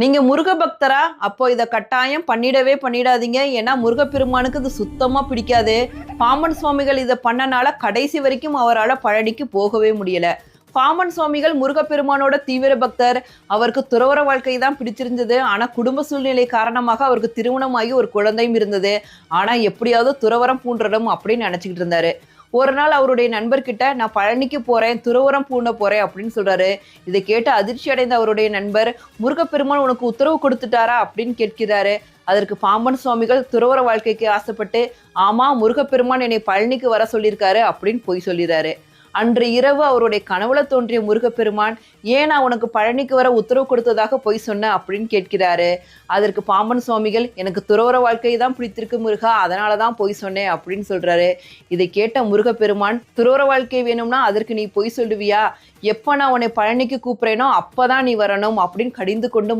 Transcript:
நீங்க முருக பக்தரா? அப்போ இத கட்டாயம் பண்ணிடவே பண்ணிடாதீங்க. ஏன்னா முருகப்பெருமானுக்கு இது சுத்தமா பிடிக்காது. பாம்பன் சுவாமிகள் இத பண்ணனால கடைசி வரைக்கும் அவரால பழனிக்கு போகவே முடியல. பாம்பன் சுவாமிகள் முருகப்பெருமானோட தீவிர பக்தர். அவருக்கு துறவற வாழ்க்கை தான் பிடிச்சிருந்தது. ஆனா குடும்ப சூழ்நிலை காரணமாக அவருக்கு திருமணமாகி ஒரு குழந்தையும் இருந்தது. ஆனா எப்படியாவது துறவறம் பூண்டறணும் அப்படின்னு நினைச்சுக்கிட்டு இருந்தாரு. ஒரு நாள் அவருடைய நண்பர்கிட்ட நான் பழனிக்கு போறேன், துறவறம் பூண்ட போறேன் அப்படின்னு சொல்றாரு. இதை கேட்டு அதிர்ச்சி அடைந்த அவருடைய நண்பர், முருகப்பெருமான் உனக்கு உத்தரவு கொடுத்துட்டாரா அப்படின்னு கேட்கிறாரு. அதற்கு பாம்பன் சுவாமிகள் துறவற வாழ்க்கைக்கு ஆசைப்பட்டு, ஆமா முருகப்பெருமான் என்னை பழனிக்கு வர சொல்லியிருக்காரு அப்படின்னு பொய் சொல்லிறாரு. அன்று இரவு அவருடைய கனவுல தோன்றிய முருகப்பெருமான், ஏன் நான் உனக்கு பழனிக்கு வர உத்தரவு கொடுத்ததாக பொய் சொன்ன அப்படின்னு கேட்கிறாரு. அதற்கு பாம்பன் சுவாமிகள், எனக்கு துறவற வாழ்க்கை தான் பிடித்திருக்கு முருகா, அதனால தான் பொய் சொன்னேன் அப்படின்னு சொல்றாரு. இதை கேட்ட முருகப்பெருமான், துறவற வாழ்க்கை வேணும்னா அதற்கு நீ பொய் சொல்லுவியா? எப்ப நான் உன்னை பழனிக்கு கூப்பிடுறேனோ அப்பதான் நீ வரணும் அப்படின்னு கடிந்து கொண்டு